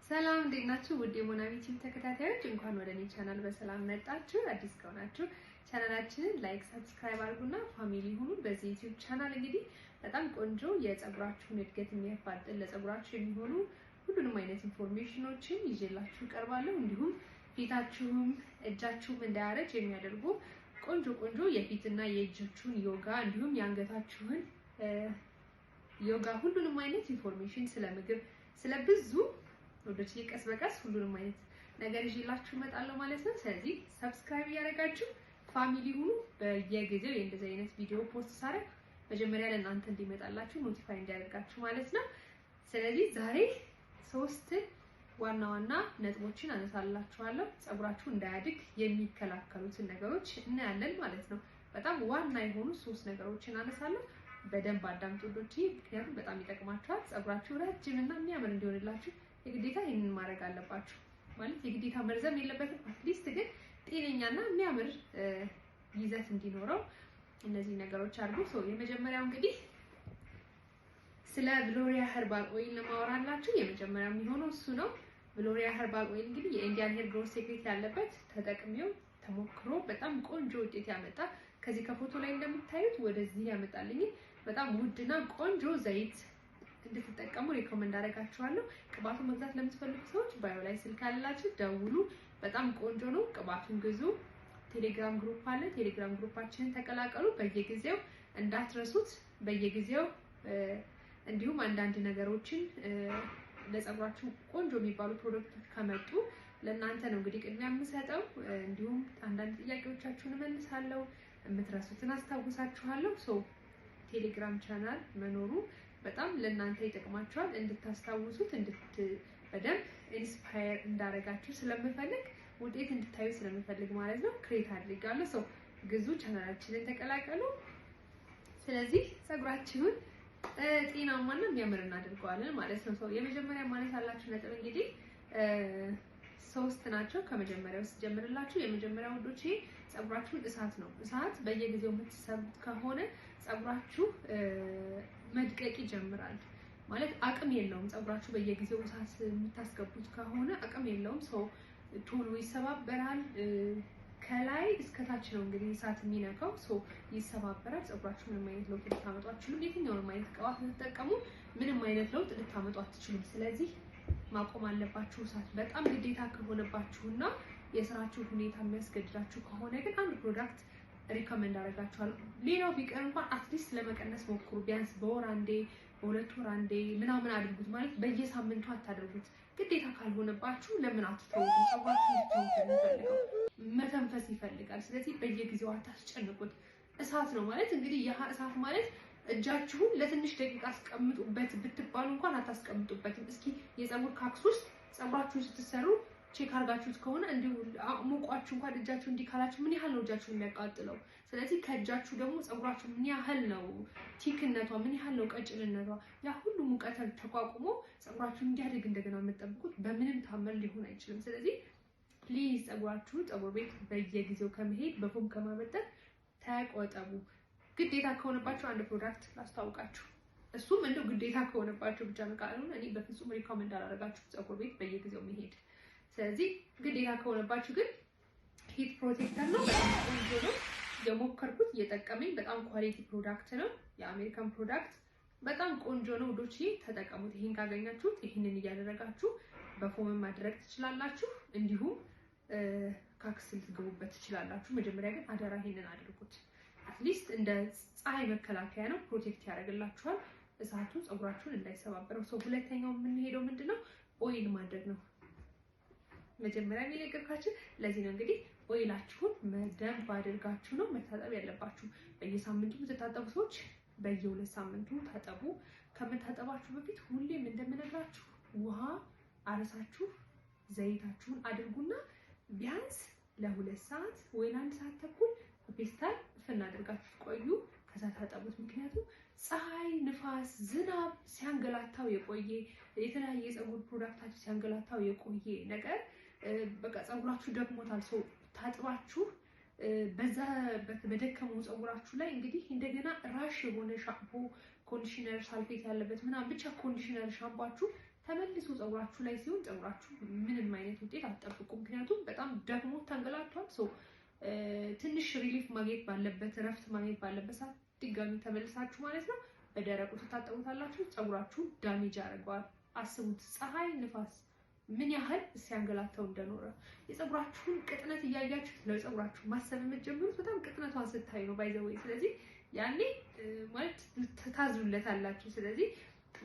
ሰላም እንዴት ናችሁ? ውድ የሞናሚ ቲቪ ተከታታዮች እንኳን ወደ እኔ ቻናል በሰላም መጣችሁ። አዲስ ከሆናችሁ ቻናላችንን ላይክ፣ ሰብስክራይብ አድርጉና ፋሚሊ ሁኑ። በዚህ ዩቲዩብ ቻናል እንግዲህ በጣም ቆንጆ የፀጉራችሁን እድገት የሚያፋጥን ለፀጉራችሁ የሚሆኑ ሁሉንም አይነት ኢንፎርሜሽኖችን ይዤላችሁ እቀርባለሁ። እንዲሁም ፊታችሁም እጃችሁም እንዳያረጅ የሚያደርጉ ቆንጆ የፊትና የእጆቹን ዮጋ እንዲሁም የአንገታችሁን ዮጋ ሁሉንም አይነት ኢንፎርሜሽን ስለምግብ ስለብዙ ወደች ቀስ በቀስ ሁሉንም አይነት ነገር ይዤላችሁ እመጣለሁ ማለት ነው። ስለዚህ ሰብስክራይብ ያደርጋችሁ ፋሚሊ ሁኑ። በየጊዜው እንደዚህ አይነት ቪዲዮ ፖስት ሳደርግ መጀመሪያ ለእናንተ እንዲመጣላችሁ ኖቲፋይ እንዲያደርጋችሁ ማለት ነው። ስለዚህ ዛሬ 3 ዋና ነጥቦችን አነሳላችኋለሁ። ፀጉራችሁ እንዳያድግ የሚከላከሉትን ነገሮች እናያለን ማለት ነው። በጣም ዋና የሆኑ 3 ነገሮችን አነሳለሁ። በደንብ አዳምጡ ወዶቼ፣ ምክንያቱም በጣም ይጠቅማችኋል። ፀጉራችሁ ረጅምና የሚያምር እንዲሆንላችሁ የግዴታ ይሄንን ማድረግ አለባችሁ። ማለት የግዴታ መርዘም የለበትም፣ አትሊስት ግን ጤነኛና የሚያምር ይዘት እንዲኖረው እነዚህ ነገሮች አድርጉ። የመጀመሪያው እንግዲህ ስለ ብሎሪያ ኸርባል ኦይል ለማወራላችሁ የመጀመሪያው የሚሆነው እሱ ነው። ብሎሪያ ኸርባል ኦይል እንግዲህ የኢንዲያን ሄር ግሮዝ ሴክሬት ያለበት ተጠቅሜው ተሞክሮ በጣም ቆንጆ ውጤት ያመጣ ከዚህ ከፎቶ ላይ እንደምታዩት ወደዚህ ያመጣልኝ በጣም ውድና ቆንጆ ዘይት እንድትጠቀሙ ሪኮመንድ አደርጋችኋለሁ። ቅባቱን መግዛት ለምትፈልጉ ሰዎች ባዮ ላይ ስልክ አላችሁ፣ ደውሉ። በጣም ቆንጆ ነው። ቅባቱን ግዙ። ቴሌግራም ግሩፕ አለ። ቴሌግራም ግሩፓችንን ተቀላቀሉ። በየጊዜው እንዳትረሱት። በየጊዜው እንዲሁም አንዳንድ ነገሮችን ለፀጉራችሁ ቆንጆ የሚባሉ ፕሮዳክቶች ከመጡ ለእናንተ ነው እንግዲህ ቅድሚያ የምሰጠው። እንዲሁም አንዳንድ ጥያቄዎቻችሁን እመልሳለሁ፣ የምትረሱትን አስታውሳችኋለሁ። ቴሌግራም ቻናል መኖሩ በጣም ለእናንተ ይጠቅማችኋል። እንድታስታውሱት በደንብ ኢንስፓየር እንዳረጋችሁ ስለምፈልግ ውጤት እንድታዩ ስለምፈልግ ማለት ነው ክሬት አድርጋለሁ። ግዙ፣ ቻናላችንን ተቀላቀሉ። ስለዚህ ፀጉራችሁን ጤናማና የሚያምር እናድርገዋለን ማለት ነው። የመጀመሪያ ማለት ያላችሁ ነጥብ እንግዲህ 3 ናቸው። ከመጀመሪያው ስጀምርላችሁ የመጀመሪያው ወዶቼ ፀጉራችሁን እሳት ነው። እሳት በየጊዜው የምትሰሩት ከሆነ ፀጉራችሁ መድቀቅ ይጀምራል። ማለት አቅም የለውም። ፀጉራችሁ በየጊዜው እሳት የምታስገቡት ከሆነ አቅም የለውም። ቶሎ ይሰባበራል። ከላይ እስከታች ነው እንግዲህ እሳት የሚነካው። ይሰባበራል። ፀጉራችሁ ምንም አይነት ለውጥ ልታመጡ አትችሉም። የትኛውንም አይነት ቅባት ልትጠቀሙ ምንም አይነት ለውጥ ልታመጡ አትችሉም። ስለዚህ ማቆም አለባችሁ። እሳት በጣም ግዴታ ከሆነባችሁና የስራችሁ ሁኔታ የሚያስገድዳችሁ ከሆነ ግን አንድ ፕሮዳክት ሪኮመንድ አደርጋችኋለሁ። ሌላው ቢቀር እንኳን አትሊስት ለመቀነስ ሞክሩ። ቢያንስ በወር አንዴ፣ በ2 ወር አንዴ ምናምን አድርጉት። ማለት በየሳምንቱ አታድርጉት። ግዴታ ካልሆነባችሁ ለምን አትተውት? ፀጉራችሁ እንድትተውት መተንፈስ ይፈልጋል። ስለዚህ በየጊዜው አታስጨንቁት። እሳት ነው ማለት እንግዲህ ያ እሳት ማለት እጃችሁን ለትንሽ ደቂቃ አስቀምጡበት ብትባሉ እንኳን አታስቀምጡበትም። እስኪ የፀጉር ካክስ ውስጥ ፀጉራችሁን ስትሰሩ ቼክ አድርጋችሁት ከሆነ እንዲሁ ሞቋችሁ እንኳን እጃችሁ እንዲህ ካላችሁ ምን ያህል ነው እጃችሁን የሚያቃጥለው? ስለዚህ ከእጃችሁ ደግሞ ፀጉራችሁ ምን ያህል ነው ቲክነቷ፣ ምን ያህል ነው ቀጭንነቷ፣ ያ ሁሉ ሙቀት ተቋቁሞ ፀጉራችሁን እንዲያድግ እንደገና የምትጠብቁት በምንም ታመል ሊሆን አይችልም። ስለዚህ ፕሊዝ ፀጉራችሁ ፀጉር ቤት በየጊዜው ከመሄድ በፎም ከማበጠር ተቆጠቡ። ግዴታ ከሆነባችሁ አንድ ፕሮዳክት ላስተዋውቃችሁ። እሱም እንደው ግዴታ ከሆነባችሁ ብቻ ነው። ካልሆነ እኔ በፍጹም ሪኮመንድ አላደርጋችሁ ፀጉር ቤት በየጊዜው መሄድ። ስለዚህ ግዴታ ከሆነባችሁ ግን ሂት ፕሮቴክተር ነው። በጣም ቆንጆ ነው። የሞከርኩት እየጠቀመኝ በጣም ኳሊቲ ፕሮዳክት ነው። የአሜሪካን ፕሮዳክት በጣም ቆንጆ ነው። ወዶቼ ተጠቀሙት። ይሄን ካገኛችሁት ይሄንን እያደረጋችሁ በፎም ማድረግ ትችላላችሁ። እንዲሁም ካክስ ልትገቡበት ትችላላችሁ። መጀመሪያ ግን አደራ ይሄንን አድርጉት። አትሊስት እንደ ፀሐይ መከላከያ ነው። ፕሮቴክት ያደርግላችኋል እሳቱ ፀጉራችሁን እንዳይሰባበረው። ሁለተኛው የምንሄደው ምንድነው? ኦይል ማድረግ ነው። መጀመሪያ የሚለቀቃችሁ ለዚህ ነው። እንግዲህ ኦይላችሁን በደንብ አድርጋችሁ ነው መታጠብ ያለባችሁ። በየሳምንቱ የምትታጠቡ ሰዎች በየ2 ሳምንቱ ታጠቡ። ከመታጠባችሁ በፊት ሁሌም እንደምነግራችሁ ውሃ አረሳችሁ ዘይታችሁን አድርጉና ቢያንስ ለ2 ሰዓት ወይ ለ1 ሰዓት ተኩል በፔስታል ፍና አድርጋችሁ ቆዩ። ከዛ ታጠቡት። ምክንያቱም ፀሐይ፣ ንፋስ፣ ዝናብ ሲያንገላታው የቆየ የተለያየ የፀጉር ፕሮዳክታችሁ ሲያንገላታው የቆየ ነገር በቃ ፀጉራችሁ ደክሞታል። ታጥባችሁ በዛ በደከመው ፀጉራችሁ ላይ እንግዲህ እንደገና ራሽ የሆነ ሻምፖ፣ ኮንዲሽነር፣ ሳልፌት ያለበት ምናምን ብቻ ኮንዲሽነር ሻምፖአችሁ ተመልሶ ፀጉራችሁ ላይ ሲሆን ፀጉራችሁ ምንም አይነት ውጤት አትጠብቁም። ምክንያቱም በጣም ደግሞ ተንገላቷል። ትንሽ ሪሊፍ ማግኘት ባለበት ረፍት ማግኘት ባለበት ሰዓት ድጋሚ ተመልሳችሁ ማለት ነው በደረቁ ትታጠቡታላችሁ። ፀጉራችሁ ዳሜጅ ያደርገዋል። አስቡት ፀሐይ፣ ንፋስ ምን ያህል ሲያንገላታው እንደኖረ። የፀጉራችሁን ቅጥነት እያያችሁ ለፀጉራችሁ ማሰብ የምትጀምሩት በጣም ቅጥነቷን ስታይ ነው ባይዘው። ስለዚህ ያኔ ማለት ታዝሉለታላችሁ። ስለዚህ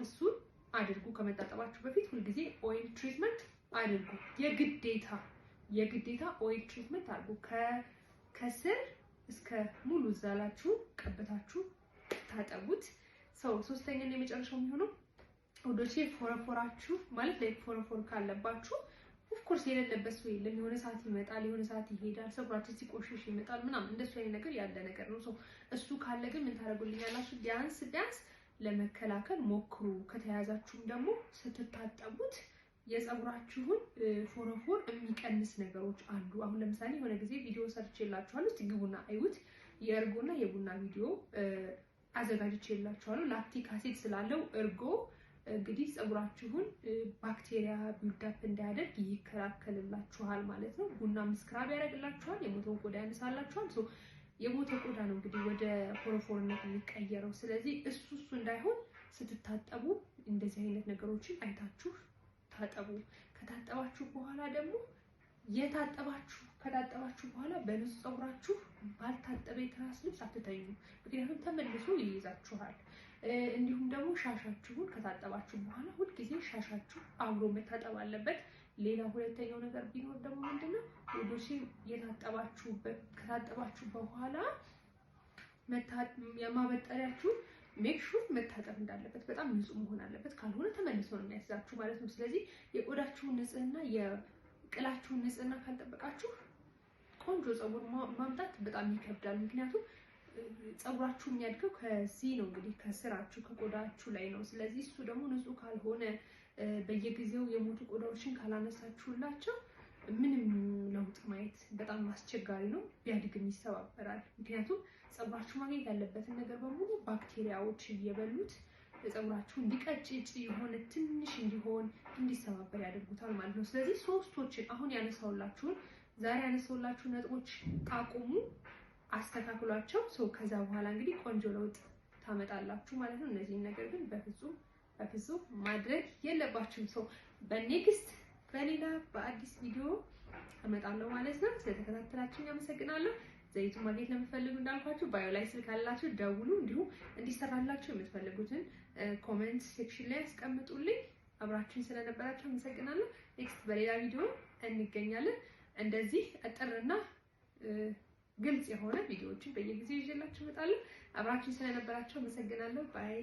እሱን አድርጉ። ከመታጠባችሁ በፊት ሁልጊዜ ኦይል ትሪትመንት አድርጉ። የግዴታ ኦይል ትሪትመንት አድርጉ። ከስር እስከ ሙሉ ዛላችሁ ቀበታችሁ ታጠቡት። ሶስተኛና የመጨረሻው የሚሆነው ወዶቼ ፎረፎራችሁ ማለት ላይ ፎረፎር ካለባችሁ ኦፍኮርስ የሌለበት ሰው የለም። የሆነ ሰዓት ይመጣል፣ የሆነ ሰዓት ይሄዳል፣ ፀጉራችሁ ሲቆሽሽ ይመጣል ምናምን እንደሱ አይነት ነገር ያለ ነገር ነው። እሱ ካለ ግን ምን ታደርጉልኛላችሁ? ቢያንስ ለመከላከል ሞክሩ። ከተያዛችሁም ደግሞ ስትታጠቡት የፀጉራችሁን ፎረፎር የሚቀንስ ነገሮች አሉ። አሁን ለምሳሌ የሆነ ጊዜ ቪዲዮ ሰርቼላችኋለሁ። እስቲ ግቡና አይዩት። የእርጎና የቡና ቪዲዮ አዘጋጅቼላችኋለሁ። ላክቲክ አሲድ ስላለው እርጎ እንግዲህ ፀጉራችሁን ባክቴሪያ ቢልዳፕ እንዳያደርግ ይከላከልላችኋል ማለት ነው። ቡናም ስክራብ ያደርግላችኋል፣ የሞተው ቆዳ ያነሳላችኋል። የሞተ ቆዳ ነው እንግዲህ ወደ ፎረፎርነት የሚቀየረው። ስለዚህ እሱ እንዳይሆን ስትታጠቡ እንደዚህ አይነት ነገሮችን አይታችሁ ታጠቡ። ከታጠባችሁ በኋላ ደግሞ ከታጠባችሁ በኋላ በንጹህ ፀጉራችሁ ባልታጠበ የትራስ ልብስ አትተኙ። ምክንያቱም ተመልሶ ይይዛችኋል። እንዲሁም ደግሞ ሻሻችሁን ከታጠባችሁ በኋላ ሁልጊዜ ሻሻችሁ አብሮ መታጠብ አለበት። ሌላ ሁለተኛው ነገር ቢኖር ደግሞ ምንድነው ወዶሽ ከታጠባችሁ በኋላ የማበጠሪያችሁ ሜክ ሹር መታጠብ እንዳለበት በጣም ንጹህ መሆን አለበት። ካልሆነ ተመልሶ ነው የሚያስዛችሁ ማለት ነው። ስለዚህ የቆዳችሁን ንጽህና የቅላችሁን ንጽህና ካልጠበቃችሁ ቆንጆ ፀጉር ማምጣት በጣም ይከብዳል። ምክንያቱም ፀጉራችሁ የሚያድገው ከዚህ ነው እንግዲህ ከስራችሁ ከቆዳችሁ ላይ ነው። ስለዚህ እሱ ደግሞ ንጹህ ካልሆነ በየጊዜው የሞቱ ቆዳዎችን ካላነሳችሁላቸው ምንም ለውጥ ማየት በጣም አስቸጋሪ ነው። ቢያድግም ይሰባበራል። ምክንያቱም ፀጉራችሁ ማግኘት ያለበትን ነገር በሙሉ ባክቴሪያዎች እየበሉት ፀጉራችሁ እንዲቀጭጭ የሆነ ትንሽ እንዲሆን እንዲሰባበር ያደርጉታል ማለት ነው። ስለዚህ ሶስቶችን አሁን ዛሬ ያነሳሁላችሁ ነጥቦች አቁሙ፣ አስተካክሏቸው። ከዛ በኋላ እንግዲህ ቆንጆ ለውጥ ታመጣላችሁ ማለት ነው። እነዚህን ነገር ግን በፍጹም ማድረግ የለባችሁም። በኔክስት በሌላ በአዲስ ቪዲዮ እመጣለሁ ማለት ነው። ስለተከታተላችሁኝ አመሰግናለሁ። ዘይቱን ማግኘት ለምትፈልጉ እንዳልኳችሁ ባዮ ላይ ስልክ አላችሁ፣ ደውሉ። እንዲሁም እንዲሰራላችሁ የምትፈልጉትን ኮሜንት ሴክሽን ላይ አስቀምጡልኝ። አብራችሁኝ ስለነበራችሁ አመሰግናለሁ። ኔክስት በሌላ ቪዲዮ እንገኛለን። እንደዚህ አጥርና ግልጽ የሆነ ቪዲዮዎችን በየጊዜው ይዤላችሁ እመጣለሁ። አብራችሁኝ ስለነበራችሁ አመሰግናለሁ። ባይ